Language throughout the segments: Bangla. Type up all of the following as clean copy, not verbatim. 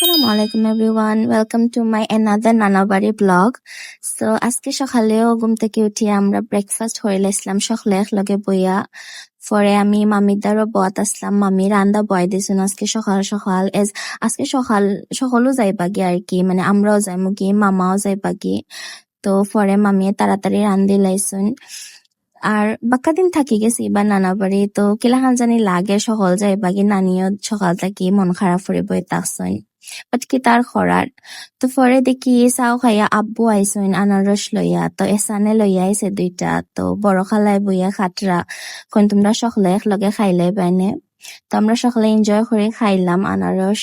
আসসালামু আলাইকুম everyone, welcome to my another নানাবাড়ি ব্লগ। সো আজকে সকালেও ঘুম থেকে উঠিয়ে আমরা ব্রেকফাস্ট হয়ে লাইছিলাম সকলে একলগে বইয়া। পরে আমি মামির দ্বারা বয়াত আসলাম, মামি রান্দা বয় দিয়েছেন আজকে সকাল সকাল। আজকে সকলও যাইবাগি আর কি, মানে আমরাও যাইমু কি, মামাও যাইবাগি। তো পরে মামিয়ে তাড়াতাড়ি রান্ধি লাইছুন। আর বাক্কা দিন থাকি গেছি বা নানা বাড়ি, তো কিলাখান জানি লাগে সকল যাইবাগি, নানিও সকাল থাকি মন খারাপ করে বই থাকছেন, বাট কি তার করার। তো পরে দেখি চাও খাইয়া আব্বু আইসইন আনারস লইয়া, তো এসানে লইয়া আইছে দুইটা। তো বড় খালাই বইয়া খাটরা কোন তোমরা সকলে একলগে খাইলে বাইনে। তো আমরা সকলে এনজয় করে খাইলাম আনারস।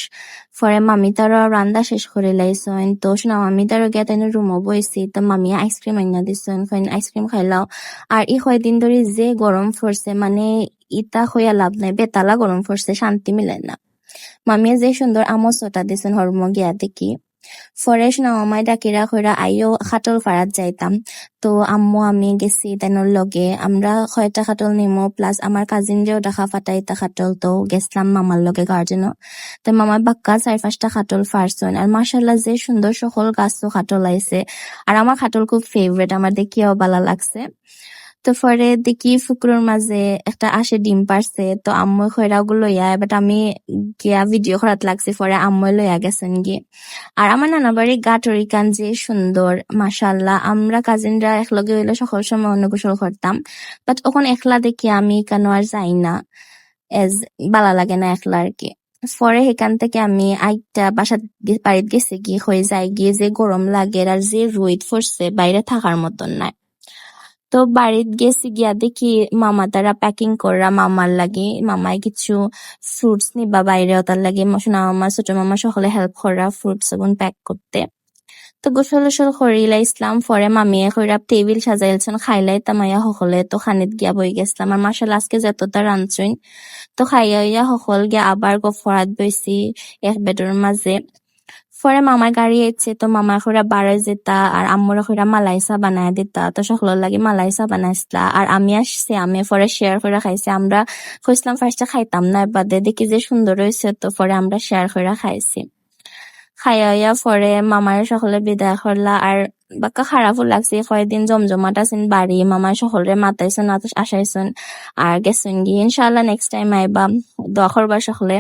পরে মামি তারও রান্দা শেষ করে লাইছইন। তো শোনা মামি তারও গিয়া তাই রুমও বইছি, তো মামি আইসক্রিম আইনা দিছইন, আইসক্রিম খাইলাও। আর এই কয়দিন ধরে যে গরম পড়ছে, মানে ইতা হইয়া লাভ নাই, বেতালা গরম পড়ছে, শান্তি মিলে না। মামিয়ে যে সুন্দর আমসটা দিছেন হরম গিয়া দেখি। ফরেশ না আমায় ডাকিরা কইরা আইও খাটল ফাড়াত যাইতাম। তো আম্মু আমি গেছি তাইনোর লগে, আমরা কয়টা খাটল নিমো, প্লাস আমার কাজিন যেও দেখা ফাটাইতা খাটল, তো গেছিলাম মামার লগে গার্জেনও। তো মামার বাক্কা 4-5টা খাটল ফারছন। আর মাশাল্লাহ যে সুন্দর সকল গাছও খাটল আইছে। আর আমার খাটল খুব ফেভারিট, আমার দেখিও ভালো লাগছে। তো পরে দেখি ফুকুরের মাঝে একটা আসে ডিম পারছে, তো আম্মু খয়রা ওগুলো লইয়া, বাট আমি গিয়া ভিডিও করাত লাগছে, পরে আম্মু লইয়া গেছেন গিয়ে। আর আমার নানা বাড়ি গাটরিকান যে সুন্দর, মাশাল্লাহ। আমরা কাজিনরা একলগে হইলে সকল সময় অন্য গোসল করতাম, বাট ওখানে একলা দেখি আমি কেন আর যাই না, এজ ভালো লাগে না একলা আর কি। পরে সেখান থেকে আমি আইটা বাড়িতে গেছে গিয়ে হয়ে যায় গিয়ে, যে গরম লাগে আর যে রোদ পড়ছে বাইরে থাকার মতন নাই। তো বাড়িত গেছি গিয়া দেখি মামা তারা প্যাকিং করা মামার লাগে, মামায় কিছু ফ্রুটস নিবা বাইরে, ওটার লাগে সোনা মামা ছোট মামা সকলে হেল্প করা ফ্রুটস এবং প্যাক করতে। তো গোসল গোসল করিলা ইসলাম, পরে মামিয়ে কইরা টেবিল সাজাইলছেন, খাইলাই তামাইয়া সকলে। তো খানিত গিয়া বই গেছিলাম, আর মাশাআল্লাহ আজকে যতটা রাঁধছইন। তো খাইয়া ইয়া সকল গিয়া আবার গফরাত বইছি এক বেডের মাঝে। পরে মামার গাড়ি আইছে, তো মামা কইরা বাড়াই যেতা, আর আম্মুরা কইরা মালাইসা বানায় দিতা। তো সকলের লাগে মালাইসা বানাইছিলা, আর আমি আসছি, আমি পরে শেয়ার করে খাইছি। আমরা কইছিলাম ফার্স্টে খাইতাম না, বাদে দেখি যে সুন্দর হয়েছে, তো পরে আমরা শেয়ার করে খাইছি। খাইয়া পরে মামার সকলে বিদায় করলা। আর বাক্কা খারাপও লাগছে, কয়েকদিন জমজমাট আছেন বাড়ি, মামার সকলে মাতাইছেন আসাইছেন আর গেছেন গিয়ে। ইনশাআল্লাহ নেক্সট টাইম আইবা, দোয়া করবা সকলে।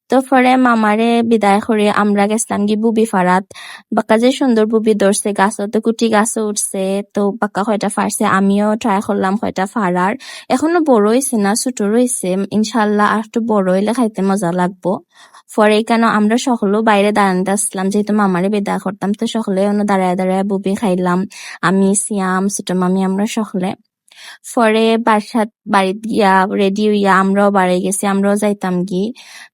তো পরে মামারে বিদায় করে আমরা গেছিলাম কি বুবি ফাড়াত। বাক্কা যে সুন্দর বুবি ধরছে, গাছও তো কুটি গাছও উঠছে। তো বাক্কা কয়টা ফাড়ছে, আমিও ট্রাই করলাম কয়টা ফাড়ার। এখনো বড় হয়েছে না, ছোট রয়েছে, ইনশাল্লাহ আর একটু বড় হইলে খাইতে মজা লাগবো। পরে কেন আমরা সকলেও বাইরে দাঁড়াতে আসলাম, যেহেতু মামারে বিদায় করতাম, তো সকলে অন্য দাঁড়ায় দাঁড়ায় বুবি খাইলাম, আমি সিয়াম ছোট মামি আমরা সকলে। পরে বাড়িত গিয়া রেডি হইয়া আমরাও বাড়ি গেছি, আমরাও যাইতাম গি,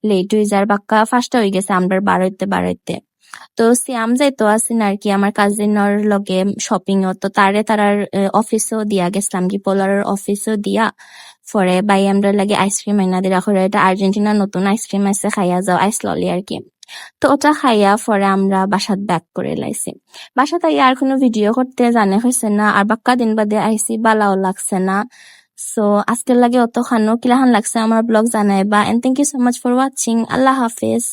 লেট হয়ে যার বাক্কা 5টা হয়ে গেছে আমরা বাড়াইতে। তো সিয়াম যাইতো আসিন আর কি আমার কাজিনর লগে শপিং ও, তো তারার অফিসও দিয়া গেছিলাম কি, পোলারের অফিসও দিয়া। পরে বাই আমরা লাগে আইসক্রিম আইনা দিয়ে রাখো, এটা আর্জেন্টিনার নতুন আইসক্রিম আছে, খাইয়া যাও আইস ললি আর কি। তো ওটা খাইয়া পরে আমরা বাসাত ব্যাক করে লাইছি। বাসাতে আর কোনো ভিডিও করতে জানে হয়েছে না, আর বাক্কা দিন বাদে আইসি, বালাও লাগছে না। সো আজকের লাগে অত খানো কিলাহান লাগছে আমার ব্লগ জানাইবা, and thank you so much for watching. আল্লাহ হাফেজ।